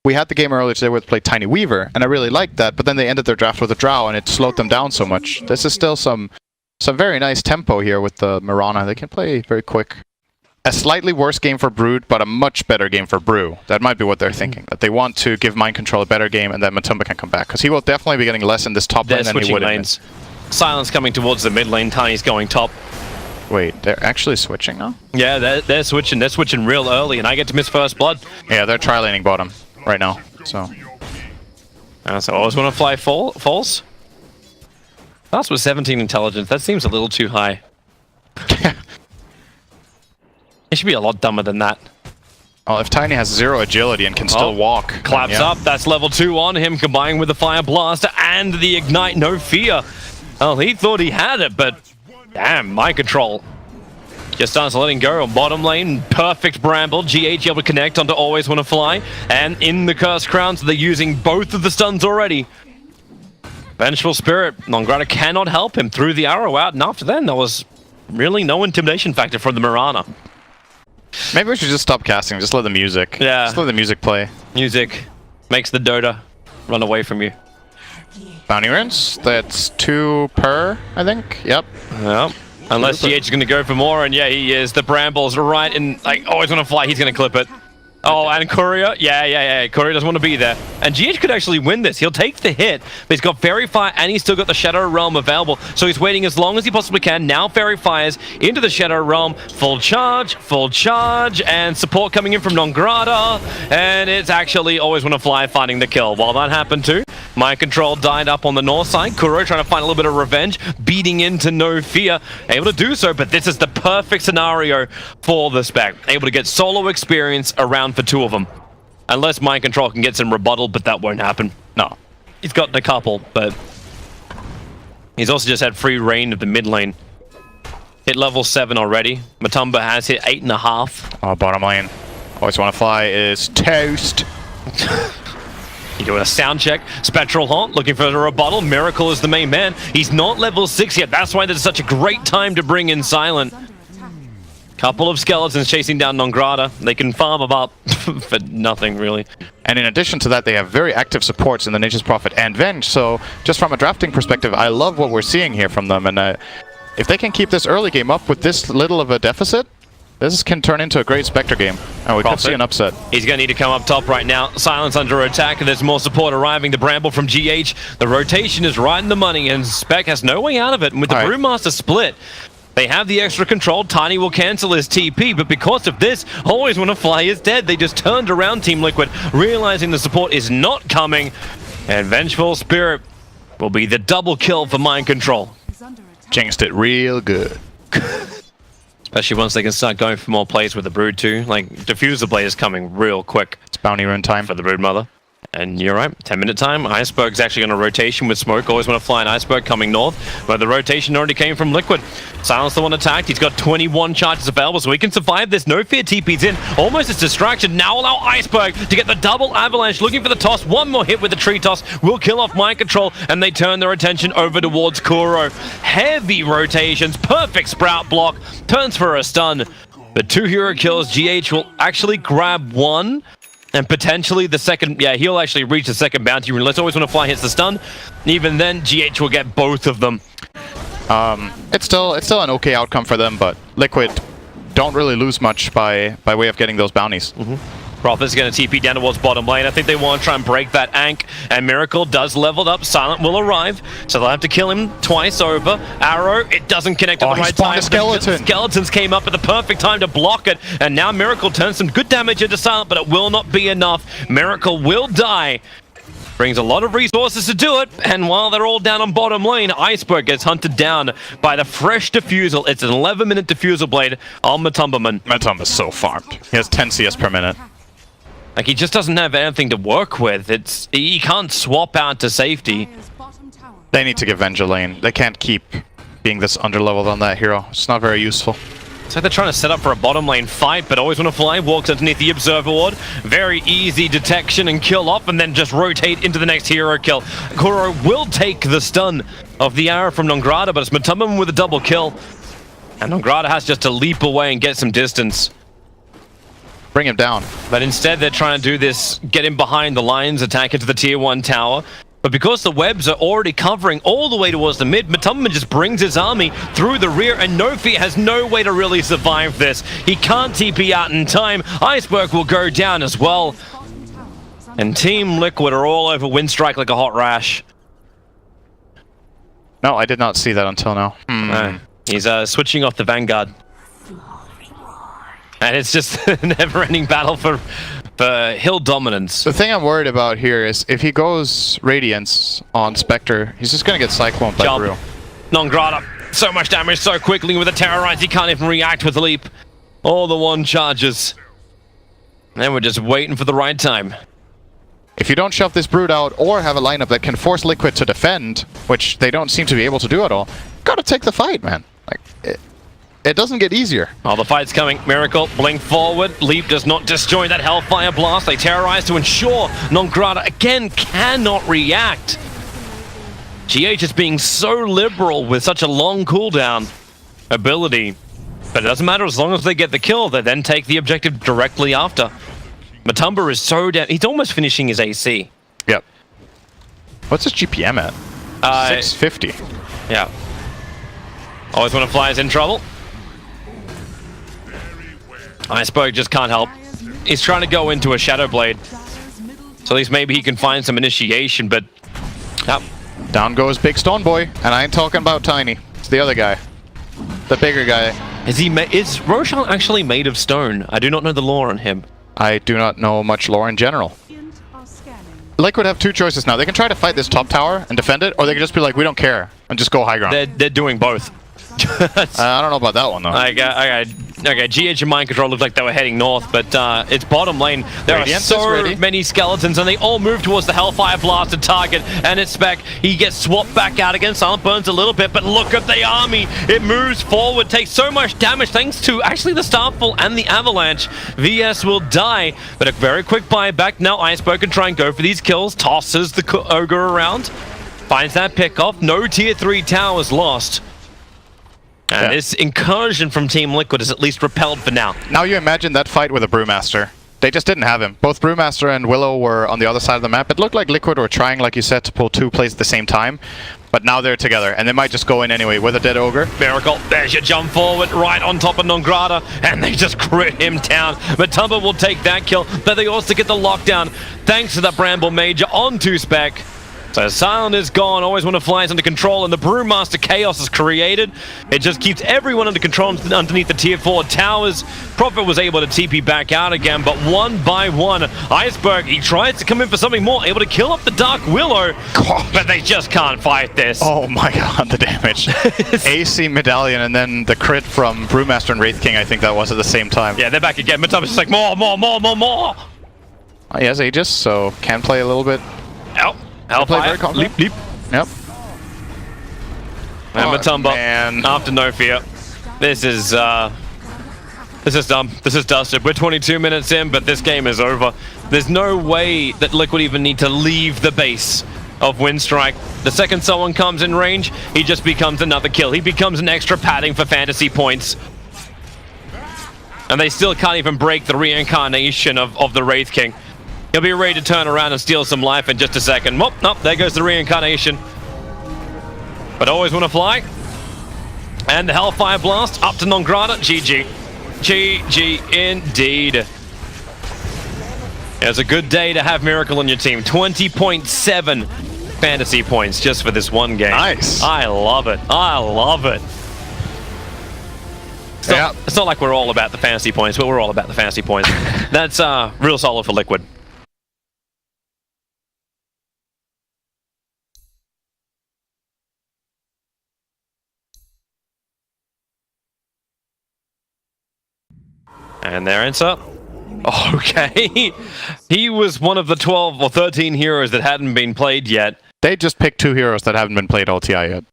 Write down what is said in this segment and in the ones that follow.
we had the game earlier today where they played Tiny Weaver, and I really liked that, but then they ended their draft with a Drow, and it slowed them down so much. This is still some very nice tempo here with the Mirana. They can play very quick. A slightly worse game for Brood, but a much better game for Brew. That might be what they're thinking. That they want to give Mind Control a better game, and then Matumba can come back. Because he will definitely be getting less in this top lane than he would in mid. Silence coming towards the mid lane, Tiny's going top. Wait, they're actually switching now? Yeah, they're switching. They're switching real early, and I get to miss first blood. Yeah, they're tri-laning bottom right now, so... So I always want to fly false. That's with 17 intelligence. That seems a little too high. It should be a lot dumber than that. Oh, if Tiny has 0 agility and can still walk... Claps up, that's level 2 on him, combining with the Fire Blaster and the Ignite, no fear. Oh, he thought he had it, but... Damn, Mind Control. Just starts letting go on bottom lane. Perfect Bramble. GH able to connect onto Always Wanna Fly. And in the Cursed Crown, so they're using both of the stuns already. Vengeful Spirit. Nongrata cannot help him. Threw the arrow out, and after then, there was really no intimidation factor from the Mirana. Maybe we should just stop casting. Just let the music. Yeah. Just let the music play. Music makes the Dota run away from you. Bounty runes. That's 2 per, I think. Yep. Yep. Unless GH is going to go for more, and yeah, he is. The Brambles are right, and like Always Wanna Fly, he's going to clip it. Oh, and Courier, yeah. Courier doesn't want to be there. And GH could actually win this. He'll take the hit, but he's got Fairy Fire, and he's still got the Shadow Realm available. So he's waiting as long as he possibly can. Now Fairy Fires into the Shadow Realm. Full charge, and support coming in from Nongrata. And it's actually Always Wanna Fly finding the kill. While that happened too, Mind Control died up on the north side. Kuro trying to find a little bit of revenge, beating into No Fear. Able to do so, but this is the perfect scenario for the spec. Able to get solo experience around for 2 of them. Unless Mind Control can get some rebuttal, but that won't happen. No. He's gotten a couple, but he's also just had free reign of the mid lane. Hit level 7 already. Matumba has hit 8.5. Oh, bottom lane. Always Wanna Fly is toast. You're doing a sound check. Spectral Haunt looking for a rebuttal. Miracle is the main man. He's not level 6 yet. That's why there's such a great time to bring in Silent. Couple of skeletons chasing down Nongrata. They can farm them up for nothing, really. And in addition to that, they have very active supports in the Nature's Prophet and Venge. So just from a drafting perspective, I love what we're seeing here from them. And if they can keep this early game up with this little of a deficit, this can turn into a great Spectre game, and we could see an upset. He's going to need to come up top right now. Silence under attack, and there's more support arriving. The Bramble from GH. The rotation is right in the money, and Spec has no way out of it. And with the Brewmaster split, they have the extra control. Tiny will cancel his TP, but because of this, Always Wanna Fly is dead. They just turned around Team Liquid, realizing the support is not coming, and Vengeful Spirit will be the double kill for Mind Control. Jinxed it real good. Especially once they can start going for more plays with the Brood too. Like, Diffuser Blade is coming real quick. It's bounty run time for the Brood Mother. And you're right, 10-minute time. Iceberg's actually going to rotation with Smoke. Always Wanna Fly an Iceberg coming north, but the rotation already came from Liquid. Silence the one attacked. He's got 21 charges available, so he can survive this. No Fear TP's in. Almost a distraction. Now allow Iceberg to get the double avalanche. Looking for the toss. One more hit with the tree toss will kill off Mind Control, and they turn their attention over towards Kuro. Heavy rotations. Perfect Sprout block. Turns for a stun. The 2 hero kills. GH will actually grab 1. And potentially the second, yeah, he'll actually reach the second bounty rune. Let's Always Wanna Fly hits the stun. Even then, GH will get both of them. It's still an okay outcome for them, but Liquid don't really lose much by way of getting those bounties. Prophet's going to TP down towards bottom lane. I think they want to try and break that Ankh, and Miracle does level up. Silent will arrive, so they'll have to kill him twice over. Arrow, it doesn't connect at the right time. Skeleton. Skeletons came up at the perfect time to block it, and now Miracle turns some good damage into Silent, but it will not be enough. Miracle will die. Brings a lot of resources to do it, and while they're all down on bottom lane, Iceberg gets hunted down by the fresh Diffusal. It's an 11-minute Diffusal Blade on Matumbaman. Matumba's so farmed. He has 10 CS per minute. Like, he just doesn't have anything to work with. He can't swap out to safety. They need to give Venge a lane. They can't keep being this underleveled on that hero. It's not very useful. So they're trying to set up for a bottom lane fight, but Always Wanna Fly walks underneath the Observer Ward. Very easy detection and kill off, and then just rotate into the next hero kill. Kuro will take the stun of the arrow from Nongrata, but it's Matumbaman with a double kill. And Nongrata has just to leap away and get some distance. bring him down. But instead, they're trying to do this, get him behind the lines, attack into the tier 1 tower. But because the webs are already covering all the way towards the mid, Matumba just brings his army through the rear, and Nofi has no way to really survive this. He can't TP out in time. Iceberg will go down as well. And Team Liquid are all over Winstrike like a hot rash. No, I did not see that until now. He's switching off the Vanguard. And it's just a never-ending battle for hill dominance. The thing I'm worried about here is if he goes Radiance on Spectre, he's just going to get Cyclone by Brew. Non-Grata. So much damage so quickly with a Terrorize. He can't even react with the leap. All the one charges. And we're just waiting for the right time. If you don't shove this Brood out or have a lineup that can force Liquid to defend, which they don't seem to be able to do at all, gotta take the fight, man. Like, it doesn't get easier. Oh, the fight's coming. Miracle, blink forward. Leap does not disjoin that Hellfire Blast. They terrorize to ensure Non-Grata again cannot react. GH is being so liberal with such a long cooldown ability. But it doesn't matter as long as they get the kill. They then take the objective directly after. Matumba is so down. He's almost finishing his AC. Yep. What's his GPM at? 650. Yeah. Always Wanna Fly is in trouble. Iceberg just can't help. He's trying to go into a Shadow Blade. So at least maybe he can find some initiation, but... Yep. Down goes Big Stone Boy, and I ain't talking about Tiny. It's the other guy. The bigger guy. Is Roshan actually made of stone? I do not know the lore on him. I do not know much lore in general. Liquid have two choices now. They can try to fight this top tower and defend it, or they can just be like, we don't care, and just go high ground. They're doing both. I don't know about that one, though. Okay, GH and Mind Control looked like they were heading north, but it's bottom lane. There Radiance are so many skeletons, and they all move towards the Hellfire Blasted target, and it's Spec. He gets swapped back out again. Silent burns a little bit, but look at the army. It moves forward, takes so much damage thanks to actually the Starfall and the Avalanche. VS will die, but a very quick buyback. Now Iceberg can try and go for these kills. Tosses the Ogre around. Finds that pick off. No tier 3 towers lost. And this incursion from Team Liquid is at least repelled for now. Now you imagine that fight with a Brewmaster. They just didn't have him. Both Brewmaster and Willow were on the other side of the map. It looked like Liquid were trying, like you said, to pull two plays at the same time. But now they're together, and they might just go in anyway with a dead Ogre. Miracle, there's your jump forward, right on top of Non-Grata, and they just crit him down. Matumba will take that kill, but they also get the lockdown thanks to the Bramble Major onto Spec. So Silent is gone, Always Wanna Fly is under control, and the Brewmaster Chaos is created. It just keeps everyone under control underneath the tier 4 towers. Prophet was able to TP back out again, but one by one, Iceberg, he tries to come in for something more, able to kill up the Dark Willow, but they just can't fight this. Oh my god, the damage. AC Medallion and then the crit from Brewmaster and Wraith King, I think that was at the same time. Yeah, they're back again. Matumba's just like, more. He has Aegis, so can play a little bit. Oh. Hellfire, leap. Yep. And Matumba, after no fear. This is dumb. This is dusted. We're 22 minutes in, but this game is over. There's no way that Liquid even need to leave the base of Winstrike. The second someone comes in range, he just becomes another kill. He becomes an extra padding for fantasy points. And they still can't even break the reincarnation of the Wraith King. He'll be ready to turn around and steal some life in just a second. Nope, there goes the reincarnation. But Always Wanna Fly. And the Hellfire Blast up to Non-Grata. GG. GG indeed. It's a good day to have Miracle on your team. 20.7 fantasy points just for this one game. Nice. I love it. I love it. It's not like we're all about the fantasy points, but we're all about the fantasy points. That's real solid for Liquid. And their answer. Okay. He was one of the 12 or 13 heroes that hadn't been played yet. They just picked two heroes that haven't been played LTI yet.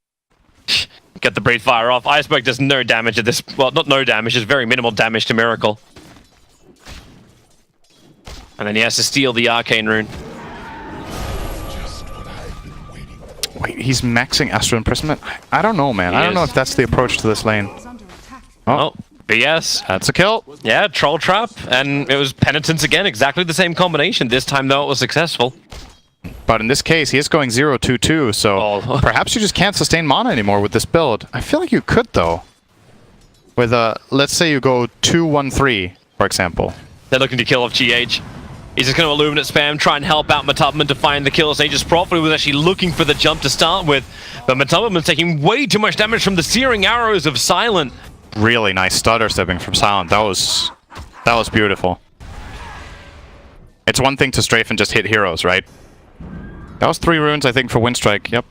Get the Breathe Fire off. Iceberg does no damage at this. Well, not no damage, just very minimal damage to Miracle. And then he has to steal the Arcane Rune. Wait, he's maxing Astral Imprisonment? I don't know, man. I don't know if that's the approach to this lane. Oh, FPS. That's a kill. Yeah, Troll Trap, and it was Penitence again, exactly the same combination. This time, though, it was successful. But in this case, he is going 0-2-2, so perhaps you just can't sustain mana anymore with this build. I feel like you could, though. With let's say you go 2-1-3, for example. They're looking to kill off GH. He's just going to Illuminate spam, try and help out Matubman to find the kills. Aegis Prophet was actually looking for the jump to start with, but Matubman's taking way too much damage from the searing arrows of Silent. Really nice stutter stepping from Silent. That was beautiful. It's one thing to strafe and just hit heroes, right? That was 3 runes, I think, for Winstrike. Yep.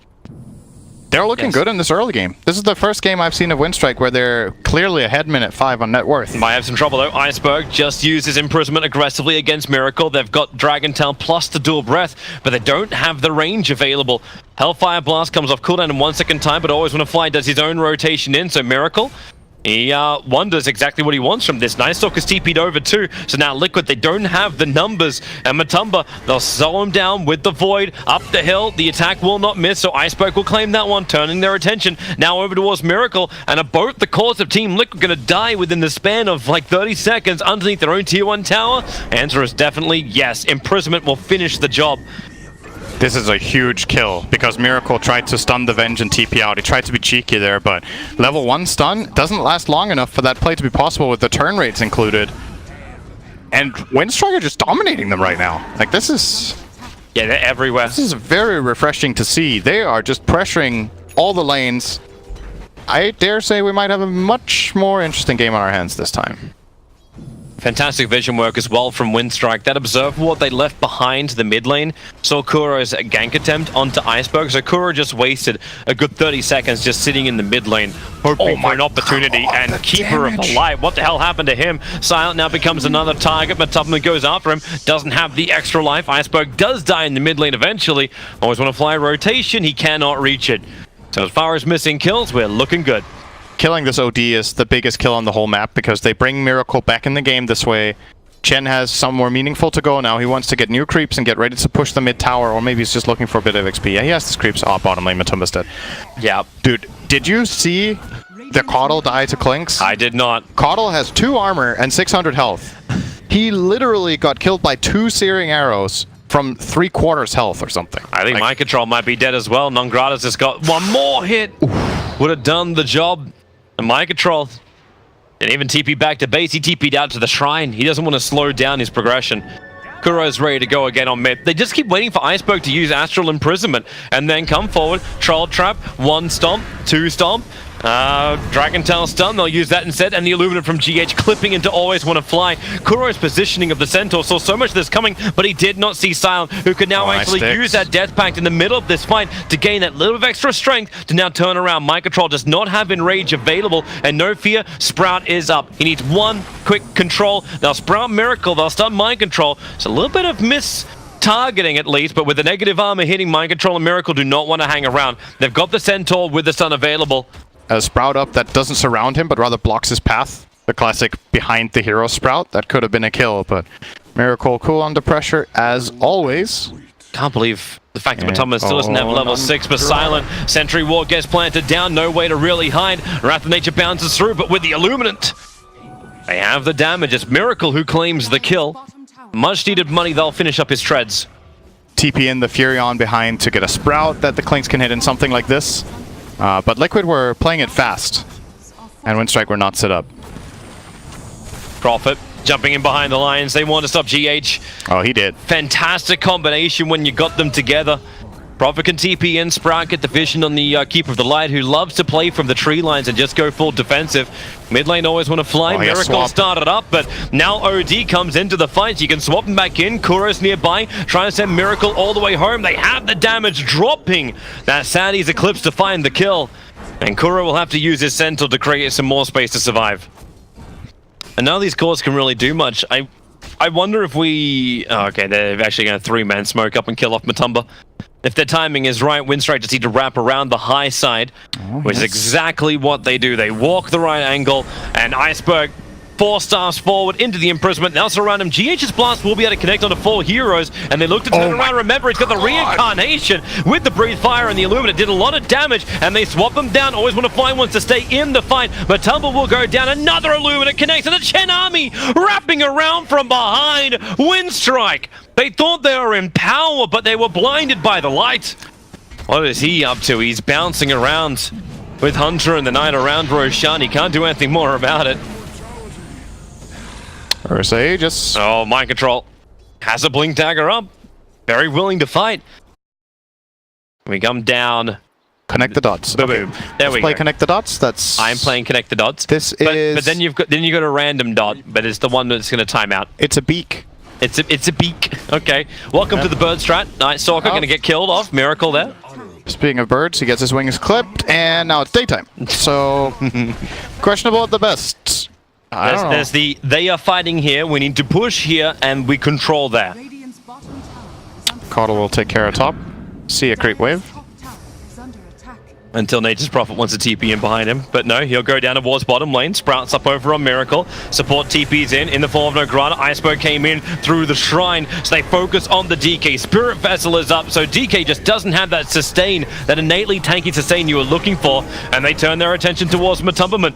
They're looking good in this early game. This is the first game I've seen of Winstrike where they're clearly ahead minute 5 on net worth. Might have some trouble though. Iceberg just uses Imprisonment aggressively against Miracle. They've got Dragon Tail plus the Dual Breath, but they don't have the range available. Hellfire Blast comes off cooldown in 1 second time, but Always Wanna Fly does his own rotation in, so Miracle, he wonders exactly what he wants from this. Night Stalker's TP'd over too, so now Liquid, they don't have the numbers. And Matumba, they'll slow him down with the Void. Up the hill, the attack will not miss, so Iceberg will claim that one, turning their attention now over towards Miracle. And both the cores of Team Liquid going to die within the span of like 30 seconds underneath their own Tier 1 tower. Answer is definitely yes. Imprisonment will finish the job. This is a huge kill, because Miracle tried to stun the Venge and TP out. He tried to be cheeky there, but level 1 stun doesn't last long enough for that play to be possible with the turn rates included. And Winstrike are just dominating them right now. Like, this is... Yeah, they're everywhere. This is very refreshing to see. They are just pressuring all the lanes. I dare say we might have a much more interesting game on our hands this time. Fantastic vision work as well from Winstrike. That Observe Ward they left behind the mid lane saw Kuro's gank attempt onto Iceberg, so Kuro just wasted a good 30 seconds just sitting in the mid lane, hoping for an opportunity. And Keeper of the Light, what the hell happened to him? Silent now becomes another target, but Tubman goes after him, doesn't have the extra life. Iceberg does die in the mid lane eventually. Always Wanna Fly rotation, he cannot reach it. So as far as missing kills, we're looking good. Killing this OD is the biggest kill on the whole map, because they bring Miracle back in the game this way. Chen has somewhere meaningful to go now. He wants to get new creeps and get ready to push the mid tower, or maybe he's just looking for a bit of XP. Yeah, he has this creeps. Oh, bottom lane, Matumba's dead. Yeah. Dude, did you see the Caudle die to Clinks? I did not. Caudle has 2 armor and 600 health. He literally got killed by 2 searing arrows from 3/4 health or something. I think my control might be dead as well. Nongrata's just got one more hit. Would have done the job. And my control. And even TP back to base. He TP'd out to the shrine. He doesn't want to slow down his progression. Kuro's ready to go again on mid. They just keep waiting for Iceberg to use Astral Imprisonment and then come forward. Troll Trap, 1 stomp, 2 stomp. Dragon Tail stun, they'll use that instead, and the Illuminate from GH clipping into Always Wanna Fly. Kuro's positioning of the Centaur saw so much of this coming, but he did not see Silent, who could now actually use that Death Pact in the middle of this fight to gain that little bit of extra strength to now turn around. Mind Control does not have Enrage available, and no fear, Sprout is up. He needs 1 quick control. They'll Sprout Miracle, they'll stun Mind Control. It's a little bit of targeting at least, but with the negative armor hitting, Mind Control and Miracle do not want to hang around. They've got the Centaur with the stun available. A Sprout up that doesn't surround him, but rather blocks his path. The classic behind the hero Sprout. That could have been a kill, but Miracle cool under pressure as always. Can't believe the fact that Matoma still doesn't have level 6, but Silent. Sentry Ward gets planted down, no way to really hide. Wrath of Nature bounces through, but with the Illuminant, they have the damage. It's Miracle who claims the kill. Much needed money, they'll finish up his treads. TP in the Furion behind to get a Sprout that the Clinks can hit in something like this. But Liquid were playing it fast, and Winstrike were not set up. Prophet jumping in behind the lines. They want to stop GH. Oh, he did. Fantastic combination when you got them together. Prophet can TP in, Sprout get the vision on the Keeper of the Light, who loves to play from the tree lines and just go full defensive. Mid lane Always Wanna Fly. Miracle started up, but now OD comes into the fight. You can swap him back in. Kuro's nearby, trying to send Miracle all the way home. They have the damage dropping. That Sandy's Eclipse to find the kill. And Kuro will have to use his Centaur to create some more space to survive. And none of these cores can really do much. I wonder if we... Oh, okay, they're actually going to 3-man smoke up and kill off Matumba. If their timing is right, Winstrike just need to wrap around the high side, which is exactly what they do. They walk the right angle, and Iceberg 4 stars forward into the imprisonment. Now surround him. GH's blast will be able to connect onto 4 heroes, and they look to turn around. Remember, he's got the reincarnation with the breathe fire and the illuminate. Did a lot of damage, and they swap them down. Always want to fly wants to stay in the fight, but Tumble will go down. Another illuminate connects, and the Chen army wrapping around from behind. Winstrike. They thought they were in power, but they were blinded by the light. What is he up to? He's bouncing around with Hunter and the Knight around Roshan. He can't do anything more about it. Ursay just... Oh, mind control. Has a blink dagger up. Very willing to fight. We come down. Connect the dots. Boom, Okay. boom. There we play go. Connect the dots. That's... I'm playing Connect the Dots. This but, is... But then you got a random dot, but it's the one that's going to time out. It's a beak. It's a beak. Okay. Welcome to the bird strat. Night Stalker going to get killed off. Miracle there. Speaking of birds, he gets his wings clipped, and now it's daytime. So, questionable at the best. I don't know. There's the they are fighting here. We need to push here, and we control that. Caudle will take care of top. See a creep wave. Until Nature's Prophet wants a TP in behind him. But no, he'll go down towards bottom lane. Sprouts up over on Miracle. Support TP's in the form of Nograta. Iceberg came in through the shrine, so they focus on the DK. Spirit Vessel is up, so DK just doesn't have that sustain, that innately tanky sustain you were looking for, and they turn their attention towards Matumberman.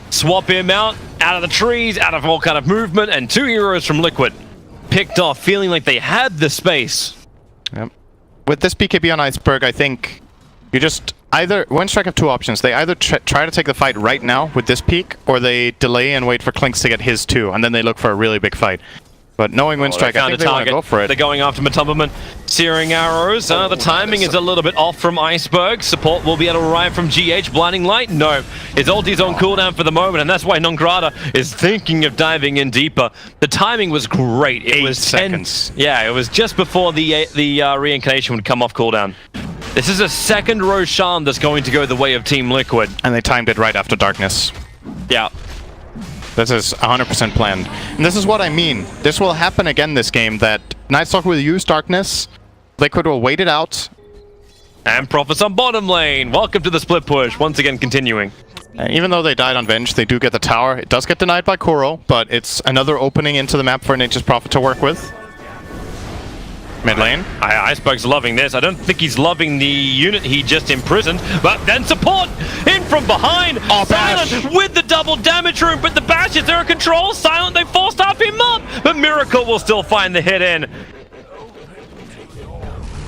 Swap him out of the trees, out of all kind of movement, and 2 heroes from Liquid. Picked off, feeling like they had the space. Yep. With this BKB on Iceberg, I think you just... Either Winstrike have 2 options. They either try to take the fight right now with this peak, or they delay and wait for Clinks to get his 2, and then they look for a really big fight. But knowing Winstrike, I think they want to go for it. They're going after Matumberman. Searing arrows. The timing is a little bit off from Iceberg. Support will be able to arrive from GH. Blinding Light? No. His ulti's on cooldown for the moment, and that's why Nongrata is thinking of diving in deeper. The timing was great. It was 10 seconds. Yeah, it was just before the reincarnation would come off cooldown. This is a second Roshan that's going to go the way of Team Liquid. And they timed it right after Darkness. Yeah. This is 100% planned. And this is what I mean. This will happen again this game, that Night Stalker will use Darkness, Liquid will wait it out. And Prophets on bottom lane. Welcome to the split push. Once again, continuing. And even though they died on Venge, they do get the tower. It does get denied by Kuro, but it's another opening into the map for Nature's Prophet to work with. Mid lane. Iceberg's loving this. I don't think he's loving the unit he just imprisoned, but then support in from behind. Oh, Silent with the double damage room, but the bash is there a control. Silent, they forced off him up, but Miracle will still find the hit in.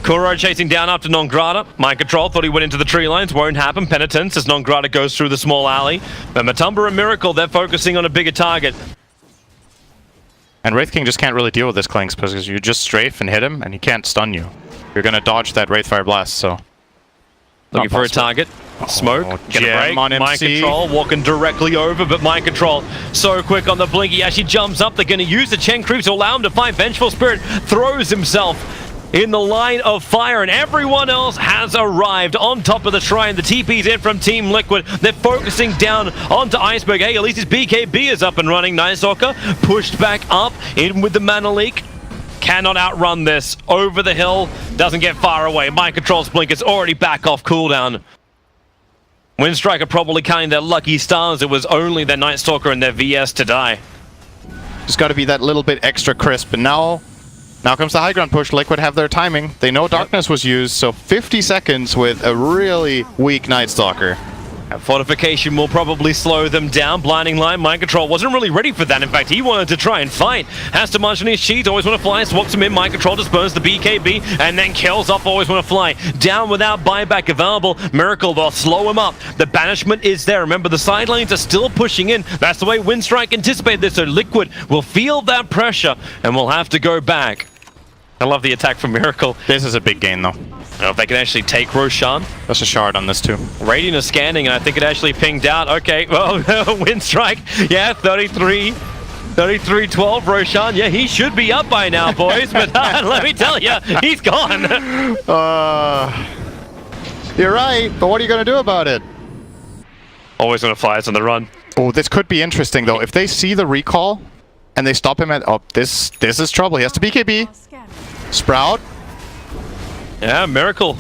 Kuro chasing down after Nongrata. Mind control, thought he went into the tree lines. Won't happen. Penitence as Nongrata goes through the small alley. But Matumba and Miracle, they're focusing on a bigger target. And Wraith King just can't really deal with this Clinks because you just strafe and hit him and he can't stun you. You're gonna dodge that Wraithfire Blast, so... Looking for a target. Smoke. Get a break. On Mind control. Walking directly over, but mind control so quick on the blink. He actually jumps up. They're going to use the Chen creep to allow him to fight. Vengeful Spirit throws himself in the line of fire, and everyone else has arrived on top of the shrine. The TP's in from Team Liquid. They're focusing down onto Iceberg. Hey, at least his BKB is up and running. Night Stalker pushed back up in with the mana leak. Cannot outrun this. Over the hill. Doesn't get far away. Mind control's blink is already back off cooldown. Winstrike are probably counting their lucky stars. It was only their Night Stalker and their VS to die. Just got to be that little bit extra crisp, and now comes the high ground push. Liquid have their timing. They know Darkness was used, so 50 seconds with a really weak Night Stalker. And Fortification will probably slow them down. Blinding Line, Mind Control wasn't really ready for that. In fact, he wanted to try and fight. Has to munch on his sheets, always want to fly, swaps him in. Mind Control just burns the BKB, and then kills off always want to fly. Down without buyback available. Miracle, they'll slow him up. The banishment is there. Remember, the side lanes are still pushing in. That's the way Winstrike anticipated this, so Liquid will feel that pressure, and will have to go back. I love the attack from Miracle. This is a big gain, though. I don't know if they can actually take Roshan. That's a shard on this, too. Radiant is scanning, and I think it actually pinged out. Okay, well, Winstrike. Yeah, 33-12. Roshan, yeah, he should be up by now, boys. But let me tell you, he's gone. You're right, but what are you going to do about it? Always going to fly us on the run. Oh, this could be interesting, though. If they see the recall and they stop him at... Oh, this is trouble. He has to BKB. Sprout. Yeah, Miracle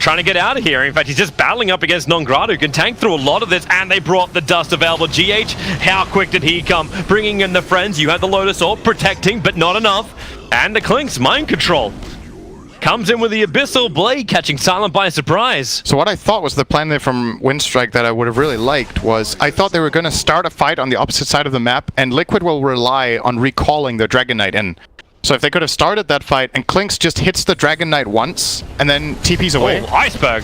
trying to get out of here. In fact, he's just battling up against Nongrado, who can tank through a lot of this, and they brought the dust available. GH, how quick did he come? Bringing in the friends. You had the Lotus Orb protecting, but not enough. And the Clink's mind control. Comes in with the Abyssal Blade, catching Silent by surprise. So what I thought was the plan there from Winstrike that I would have really liked was I thought they were going to start a fight on the opposite side of the map, and Liquid will rely on recalling their Dragon Knight in. So if they could have started that fight, and Clinks just hits the Dragon Knight once, and then TP's away. Oh, Iceberg.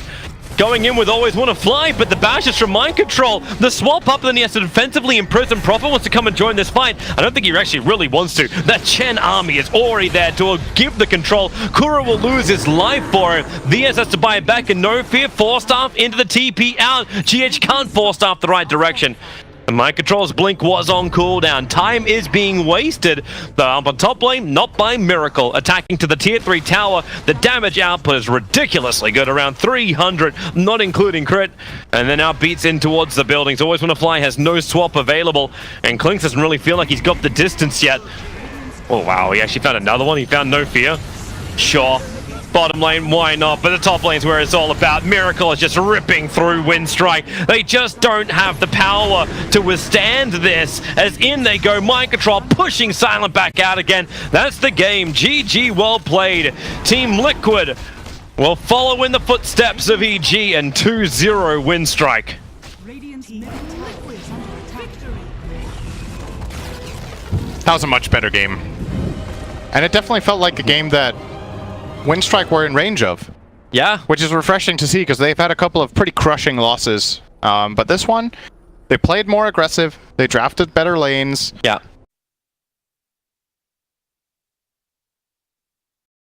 Going in with always want to fly, but the bash is from mind control. The swap up, and then he has to defensively imprison. Prophet wants to come and join this fight. I don't think he actually really wants to. That Chen army is already there to give the control. Kura will lose his life for it. VS has to buy it back, and no fear. Force staff into the TP out. GH can't force staff the right direction. The mind control's blink was on cooldown. Time is being wasted. The on top lane, not by miracle. Attacking to the tier 3 tower. The damage output is ridiculously good, around 300, not including crit. And then now beats in towards the buildings. Always Wanna Fly has no swap available, and Clinks doesn't really feel like he's got the distance yet. Oh wow, he actually found another one. He found no fear. Sure. Bottom lane, why not? But the top lane's where it's all about. Miracle is just ripping through Winstrike. They just don't have the power to withstand this. As in they go, mind control, pushing Silent back out again. That's the game. GG, well played. Team Liquid will follow in the footsteps of EG and 2-0 Winstrike. That was a much better game. And it definitely felt like a game that Winstrike were in range of. Yeah. Which is refreshing to see because they've had a couple of pretty crushing losses. But this one, they played more aggressive, they drafted better lanes. Yeah.